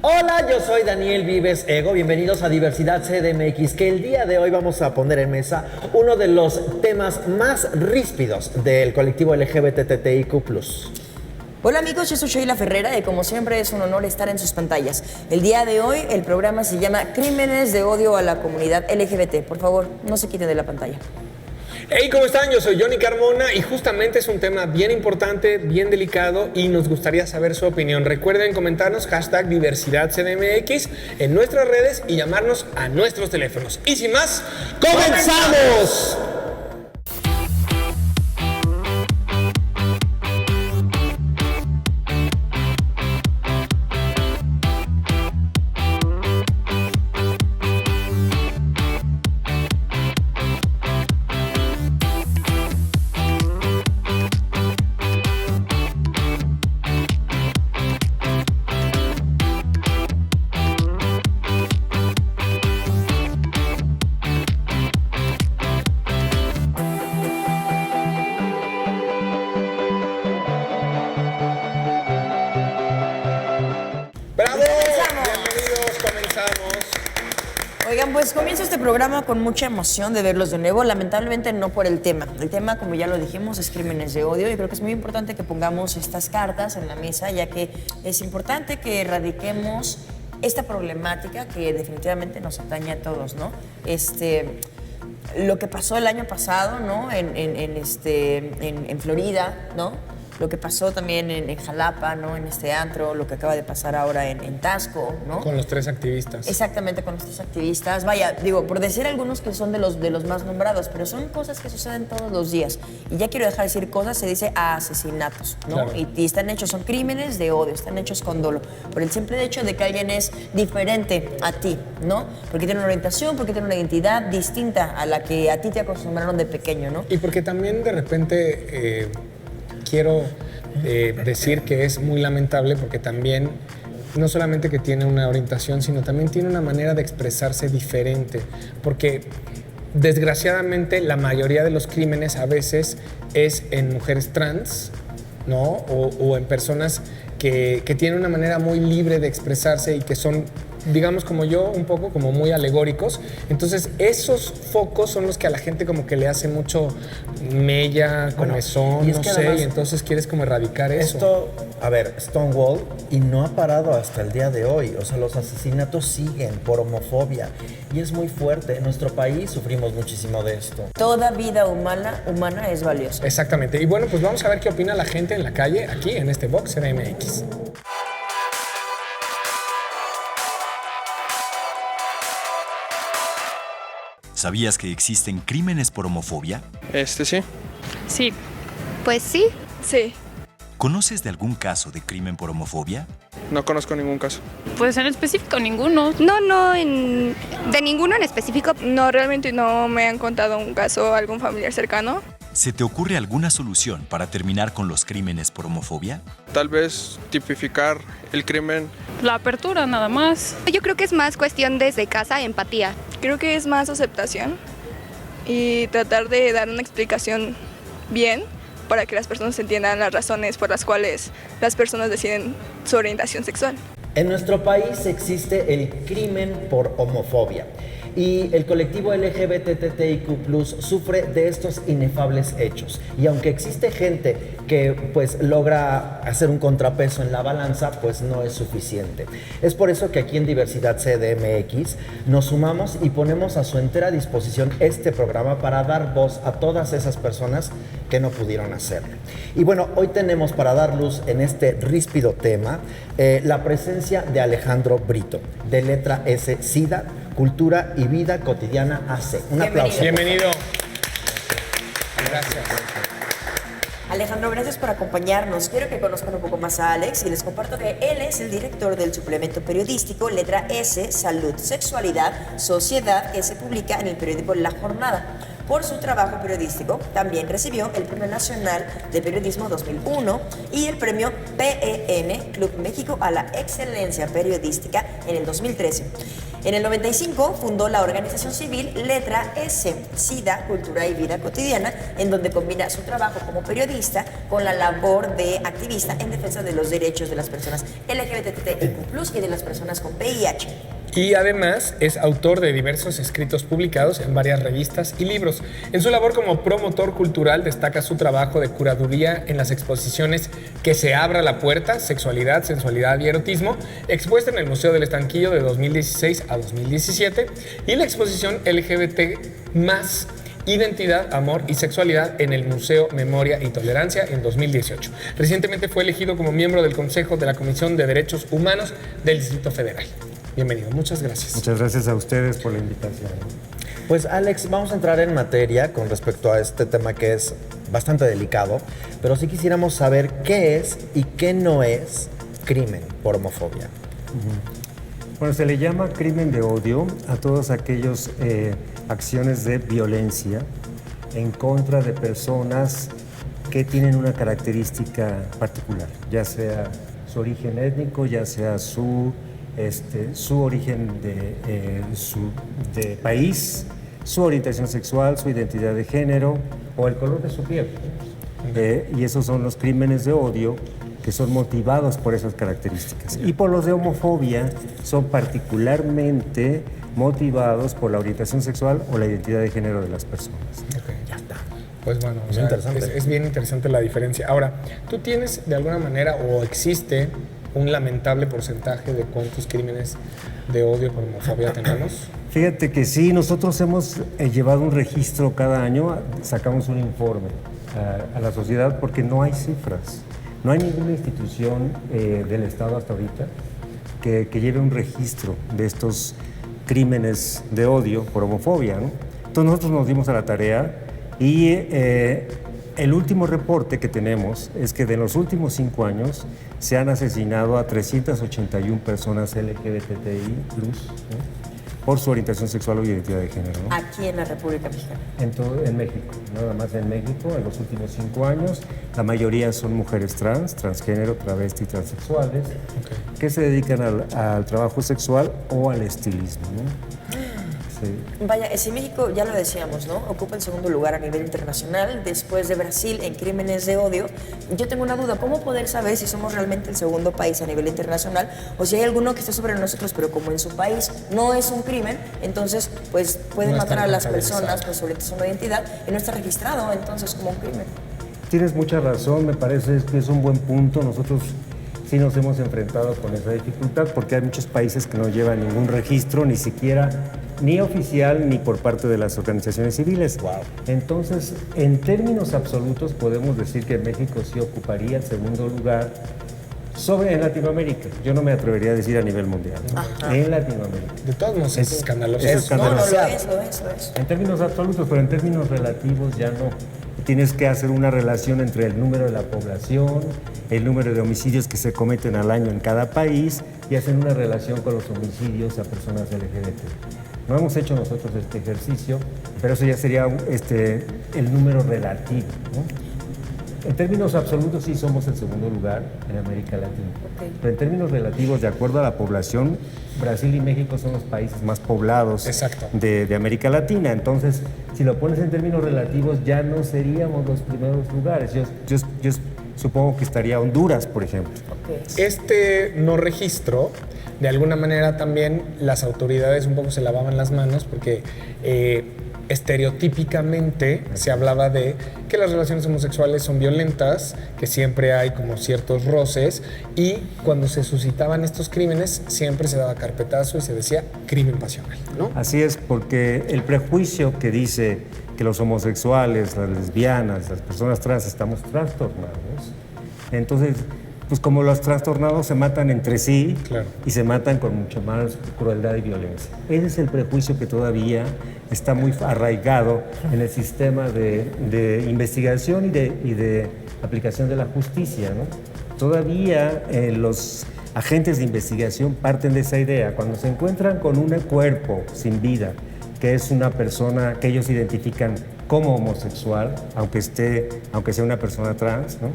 Hola, yo soy Daniel Vives Ego, bienvenidos a Diversidad CDMX, que el día de hoy vamos a poner en mesa uno de los temas más ríspidos del colectivo LGBTTIQ+. Hola amigos, yo soy Sheila Ferrera y como siempre es un honor estar en sus pantallas. El día de hoy el programa se llama Crímenes de odio a la comunidad LGBT. Por favor, no se quiten de la pantalla. Hey, ¿cómo están? Yo soy Johnny Carmona y justamente es un tema bien importante, bien delicado y nos gustaría saber su opinión. Recuerden comentarnos #DiversidadCDMX en nuestras redes y llamarnos a nuestros teléfonos. Y sin más, ¡comenzamos! Oigan, pues comienzo este programa con mucha emoción de verlos de nuevo, lamentablemente no por el tema. El tema, como ya lo dijimos, es crímenes de odio y creo que es muy importante que pongamos estas cartas en la mesa, ya que es importante que erradiquemos esta problemática que definitivamente nos atañe a todos, ¿no? Lo que pasó el año pasado, ¿no? En Florida, ¿no? Lo que pasó también en Jalapa, ¿no? En este antro, lo que acaba de pasar ahora en Taxco, ¿no? Con los 3 activistas. Exactamente, con los 3 activistas. Vaya, digo, por decir algunos que son de los más nombrados, pero son cosas que suceden todos los días. Y ya quiero dejar de decir cosas, se dice asesinatos, ¿no? Claro. Y están hechos, son crímenes de odio, están hechos con dolo. Por el simple hecho de que alguien es diferente a ti, ¿no? Porque tiene una orientación, porque tiene una identidad distinta a la que a ti te acostumbraron de pequeño, ¿no? Y porque también de repente quiero decir que es muy lamentable porque también no solamente que tiene una orientación, sino también tiene una manera de expresarse diferente, porque desgraciadamente la mayoría de los crímenes a veces es en mujeres trans, ¿no? O en personas que tienen una manera muy libre de expresarse y que son, digamos como yo, un poco como muy alegóricos. Entonces esos focos son los que a la gente como que le hace mucho mella, comezón, no sé, y entonces quieres como erradicar eso. Esto, a ver, Stonewall, y no ha parado hasta el día de hoy. O sea, los asesinatos siguen por homofobia y es muy fuerte. En nuestro país sufrimos muchísimo de esto. Toda vida humana es valiosa. Exactamente. Y bueno, pues vamos a ver qué opina la gente en la calle aquí en este Box CDMX. ¿Sabías que existen crímenes por homofobia? Sí. Sí. Pues sí. Sí. ¿Conoces de algún caso de crimen por homofobia? No conozco ningún caso. Pues en específico ninguno. De ninguno en específico. No, realmente no me han contado un caso, algún familiar cercano. ¿Se te ocurre alguna solución para terminar con los crímenes por homofobia? Tal vez tipificar el crimen. La apertura nada más. Yo creo que es más cuestión desde casa, empatía. Creo que es más aceptación y tratar de dar una explicación bien para que las personas entiendan las razones por las cuales las personas deciden su orientación sexual. En nuestro país existe el crimen por homofobia y el colectivo LGBTTIQ+ sufre de estos inefables hechos. Y aunque existe gente que pues logra hacer un contrapeso en la balanza, pues no es suficiente. Es por eso que aquí en Diversidad CDMX nos sumamos y ponemos a su entera disposición este programa para dar voz a todas esas personas que no pudieron hacerlo. Y bueno, hoy tenemos para dar luz en este ríspido tema la presencia de Alejandro Brito, de letra S, SIDA, Cultura y Vida Cotidiana AC. Un aplauso. Bienvenido. Gracias. Alejandro, gracias por acompañarnos. Quiero que conozcan un poco más a Alex y les comparto que él es el director del suplemento periodístico Letra S, Salud, Sexualidad, Sociedad, que se publica en el periódico La Jornada. por su trabajo periodístico. También recibió el Premio Nacional de Periodismo 2001 y el Premio PEN Club México a la Excelencia Periodística en el 2013. En el 95 fundó la organización civil Letra S, SIDA, Cultura y Vida Cotidiana, en donde combina su trabajo como periodista con la labor de activista en defensa de los derechos de las personas LGBTIQ+ y de las personas con VIH. Y además es autor de diversos escritos publicados en varias revistas y libros. En su labor como promotor cultural destaca su trabajo de curaduría en las exposiciones Que se abra la puerta, Sexualidad, Sensualidad y Erotismo, expuesta en el Museo del Estanquillo de 2016 a 2017, y la exposición LGBT+, Identidad, Amor y Sexualidad en el Museo Memoria y Tolerancia en 2018. Recientemente fue elegido como miembro del Consejo de la Comisión de Derechos Humanos del Distrito Federal. Bienvenido, muchas gracias. Muchas gracias a ustedes por la invitación. Pues Alex, vamos a entrar en materia con respecto a este tema que es bastante delicado, pero sí quisiéramos saber qué es y qué no es crimen por homofobia. Bueno, se le llama crimen de odio a todas aquellas acciones de violencia en contra de personas que tienen una característica particular, ya sea su origen étnico, ya sea su origen de país, su orientación sexual, su identidad de género o el color de su piel. Y esos son los crímenes de odio que son motivados por esas características. Y por los de homofobia son particularmente motivados por la orientación sexual o la identidad de género de las personas. Okay. Ya está. Pues bueno, o sea, es bien interesante la diferencia. Ahora, ¿tú tienes de alguna manera o existe un lamentable porcentaje de cuántos crímenes de odio por homofobia tenemos? Fíjate que sí, nosotros hemos llevado un registro cada año, sacamos un informe a la sociedad porque no hay cifras. No hay ninguna institución del Estado hasta ahorita que lleve un registro de estos crímenes de odio por homofobia, ¿no? Entonces nosotros nos dimos a la tarea y el último reporte que tenemos es que de los últimos 5 años se han asesinado a 381 personas LGBTI+, ¿no?, por su orientación sexual o identidad de género, ¿no? Aquí en la República Mexicana. En México, nada más en México, en los últimos 5 años. La mayoría son mujeres trans, transgénero, travesti y transexuales, que se dedican al trabajo sexual o al estilismo, ¿no? Sí. Vaya, si México, ya lo decíamos, ¿no?, ocupa el segundo lugar a nivel internacional después de Brasil en crímenes de odio. Yo tengo una duda, ¿cómo poder saber si somos realmente el segundo país a nivel internacional o si hay alguno que esté sobre nosotros, pero como en su país no es un crimen, entonces pues pueden matar a las personas por su orientación o identidad y no está registrado entonces como un crimen? Tienes mucha razón, me parece que es un buen punto. Nosotros sí nos hemos enfrentado con esa dificultad porque hay muchos países que no llevan ningún registro, ni siquiera ni oficial ni por parte de las organizaciones civiles. Wow. Entonces, en términos absolutos podemos decir que México sí ocuparía el segundo lugar en Latinoamérica. Yo no me atrevería a decir a nivel mundial. Ajá. En Latinoamérica. De todos modos es escandaloso. Es escandaloso. No, lo es. En términos absolutos, pero en términos relativos ya no. Tienes que hacer una relación entre el número de la población, el número de homicidios que se cometen al año en cada país y hacer una relación con los homicidios a personas LGBT. No hemos hecho nosotros este ejercicio, pero eso ya sería el número relativo, ¿no? En términos absolutos sí somos el segundo lugar en América Latina. Okay. Pero en términos relativos, de acuerdo a la población, Brasil y México son los países más poblados de América Latina. Entonces, si lo pones en términos relativos, ya no seríamos los primeros lugares. Yo supongo que estaría Honduras, por ejemplo. Okay. Este no registro, de alguna manera también las autoridades un poco se lavaban las manos porque estereotípicamente se hablaba de que las relaciones homosexuales son violentas, que siempre hay como ciertos roces y cuando se suscitaban estos crímenes siempre se daba carpetazo y se decía crimen pasional, ¿no? Así es, porque el prejuicio que dice que los homosexuales, las lesbianas, las personas trans estamos trastornados, entonces pues como los trastornados se matan entre sí, claro, y se matan con mucho más crueldad y violencia. Ese es el prejuicio que todavía está muy arraigado en el sistema de investigación y de aplicación de la justicia, ¿no? Todavía los agentes de investigación parten de esa idea. Cuando se encuentran con un cuerpo sin vida, que es una persona que ellos identifican como homosexual, aunque sea una persona trans, ¿no?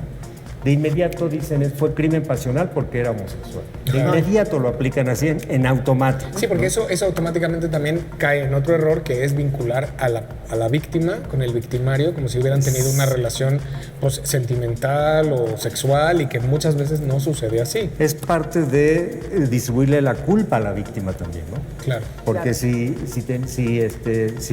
De inmediato dicen, fue crimen pasional porque era homosexual. De inmediato lo aplican así en automático. Sí, porque eso automáticamente también cae en otro error, que es vincular a la víctima con el victimario como si hubieran tenido una relación pues, sentimental o sexual, y que muchas veces no sucede así. Es parte de distribuirle la culpa a la víctima también, ¿no? Claro. Porque si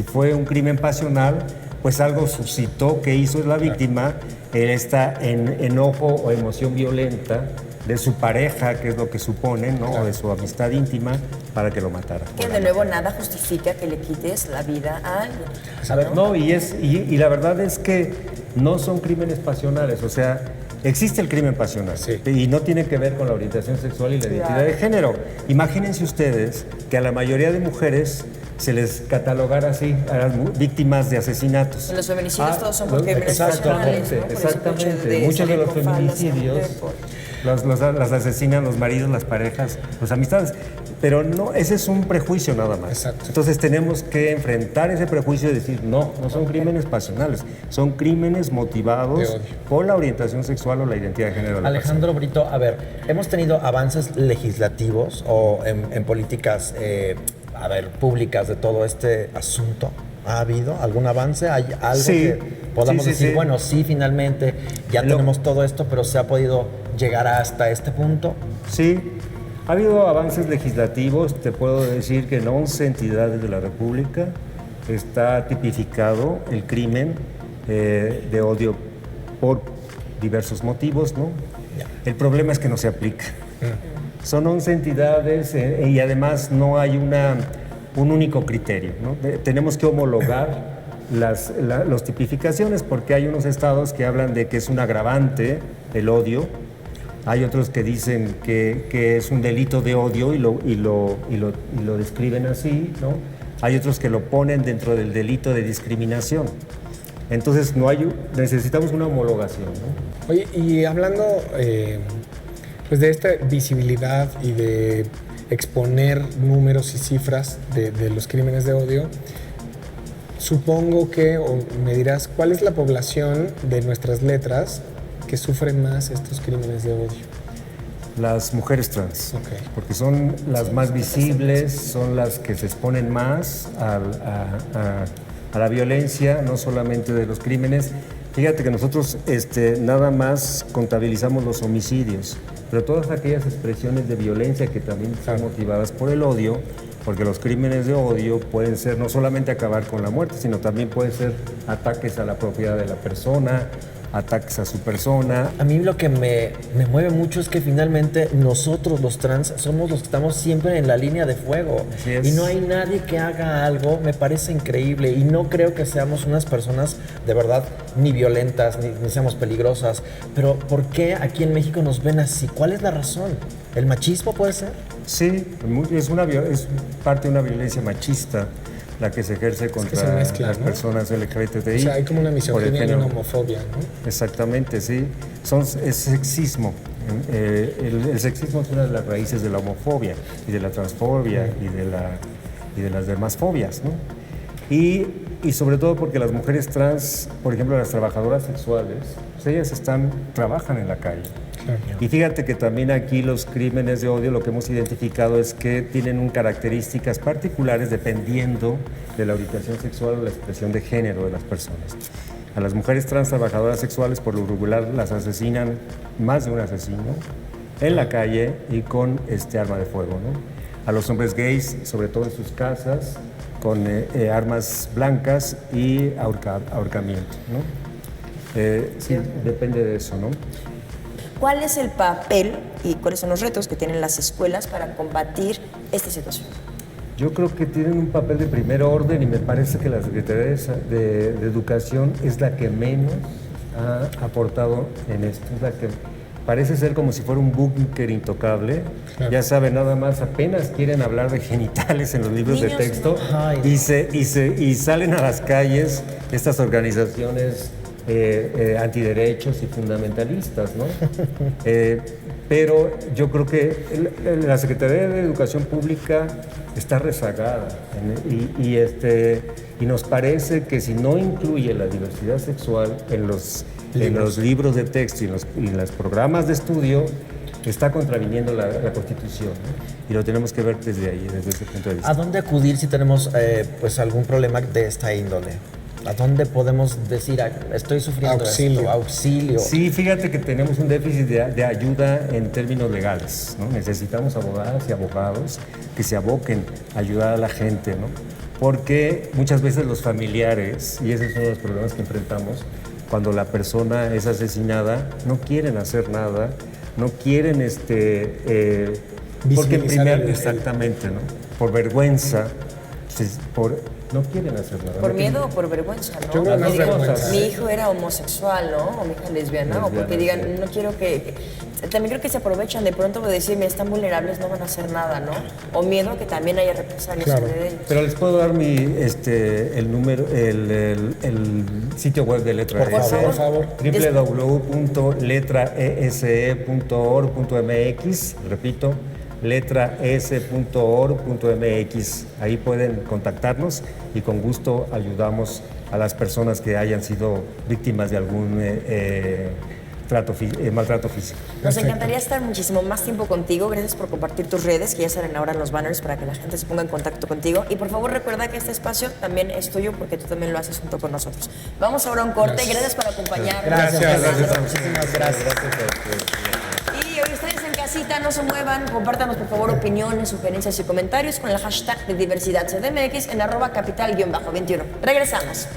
fue un crimen pasional, pues algo suscitó que hizo la víctima. Él está en enojo o emoción violenta de su pareja, que es lo que suponen, ¿no? O de su amistad íntima, para que lo matara. Que de nuevo nada justifica que le quites la vida a alguien. A ver, no, y la verdad es que no son crímenes pasionales, o sea, existe el crimen pasional, sí, y no tiene que ver con la orientación sexual y la identidad de género. Imagínense ustedes que a la mayoría de mujeres se les catalogara así, a las víctimas de asesinatos. Los feminicidios todos son por crímenes pasionales, ¿no? Exactamente. Muchos de los feminicidios las asesinan los maridos, las parejas, las amistades. Pero no, ese es un prejuicio nada más. Exacto. Entonces tenemos que enfrentar ese prejuicio y decir, no son crímenes pasionales, son crímenes motivados por la orientación sexual o la identidad de género de la Alejandro Brito, a ver, hemos tenido avances legislativos o en políticas públicas de todo este asunto. ¿Ha habido algún avance? ¿Hay algo que podamos decir, bueno, sí, finalmente ya tenemos todo esto, pero se ha podido llegar hasta este punto? Sí, ha habido avances legislativos. Te puedo decir que en 11 entidades de la República está tipificado el crimen de odio por diversos motivos, ¿no? El problema es que no se aplica. Son 11 entidades y además no hay un único criterio, ¿no? Tenemos que homologar las tipificaciones, porque hay unos estados que hablan de que es un agravante el odio, hay otros que dicen que es un delito de odio y lo describen así, ¿no? Hay otros que lo ponen dentro del delito de discriminación. Entonces necesitamos una homologación, ¿no? Oye, y hablando pues de esta visibilidad y de exponer números y cifras de los crímenes de odio, supongo que, o me dirás, ¿cuál es la población de nuestras letras que sufren más estos crímenes de odio? Las mujeres trans, Okay. porque son las más visibles, son las que se exponen más a la violencia, no solamente de los crímenes. Fíjate que nosotros nada más contabilizamos los homicidios, pero todas aquellas expresiones de violencia que también están motivadas por el odio, porque los crímenes de odio pueden ser no solamente acabar con la muerte, sino también pueden ser ataques a la propiedad de la persona, ataques a su persona. A mí lo que me mueve mucho es que finalmente nosotros los trans somos los que estamos siempre en la línea de fuego. Así es. Y no hay nadie que haga algo. Me parece increíble y no creo que seamos unas personas de verdad ni violentas, ni seamos peligrosas. Pero ¿por qué aquí en México nos ven así? ¿Cuál es la razón? ¿El machismo puede ser? Sí, es parte de una violencia machista la que se ejerce contra se mezcla, las ¿no? personas LGBTI. O sea, hay como una misoginia y género. una homofobia, ¿no? Exactamente, sí. Es sexismo. El sexismo es una de las raíces de la homofobia y de la transfobia y de las demás fobias, ¿no? Y sobre todo porque las mujeres trans, por ejemplo, las trabajadoras sexuales, pues ellas trabajan en la calle. Claro. Y fíjate que también aquí los crímenes de odio, lo que hemos identificado es que tienen características particulares dependiendo de la orientación sexual o la expresión de género de las personas. A las mujeres trans trabajadoras sexuales por lo regular las asesinan más de un asesino en la calle y con arma de fuego, ¿no? A los hombres gays, sobre todo en sus casas, con armas blancas y ahorcamiento, ¿no? Sí, depende de eso, ¿no? ¿Cuál es el papel y cuáles son los retos que tienen las escuelas para combatir esta situación? Yo creo que tienen un papel de primer orden y me parece que la Secretaría de Educación es la que menos ha aportado en esto. Es la que parece ser como si fuera un búnker intocable. Claro. Ya saben, nada más apenas quieren hablar de genitales en los libros de texto y salen a las calles estas organizaciones antiderechos y fundamentalistas, ¿no? pero yo creo que la Secretaría de Educación Pública está rezagada y nos parece que si no incluye la diversidad sexual en los libros de texto y en los programas de estudio, está contraviniendo la Constitución, ¿no? Y lo tenemos que ver desde ahí, desde ese punto de vista. ¿A dónde acudir si tenemos pues algún problema de esta índole? ¿A dónde podemos decir, estoy sufriendo esto? Auxilio. Sí, fíjate que tenemos un déficit de ayuda en términos legales, ¿no? Necesitamos abogadas y abogados que se aboquen a ayudar a la gente, ¿no? Porque muchas veces los familiares, y ese es uno de los problemas que enfrentamos, cuando la persona es asesinada, no quieren hacer nada, no quieren porque exactamente, ¿no? Por vergüenza, no quieren hacer nada. Por miedo o por vergüenza, ¿no? Yo creo que más vergüenza. Mi hijo era homosexual, ¿no? O mi hija lesbiana, o porque digan, no quiero que... También creo que se aprovechan de pronto de decir, mira, están vulnerables, no van a hacer nada, ¿no? O miedo a que también haya represalias sobre ellos. Pero les puedo dar el número, el sitio web de Letra ESE. Por favor. www.letraese.org.mx, repito, letraes.org.mx. Ahí pueden contactarnos y con gusto ayudamos a las personas que hayan sido víctimas de algún maltrato físico. Nos encantaría estar muchísimo más tiempo contigo. Gracias por compartir tus redes, que ya salen ahora en los banners para que la gente se ponga en contacto contigo. Y por favor recuerda que este espacio también es tuyo porque tú también lo haces junto con nosotros. Vamos ahora a un corte. Gracias por acompañarnos. Gracias. Muchísimas gracias. Y hoy ustedes en casita no se muevan, compártanos por favor opiniones, sugerencias y comentarios con el hashtag de diversidad CDMX en @capital-21. Regresamos.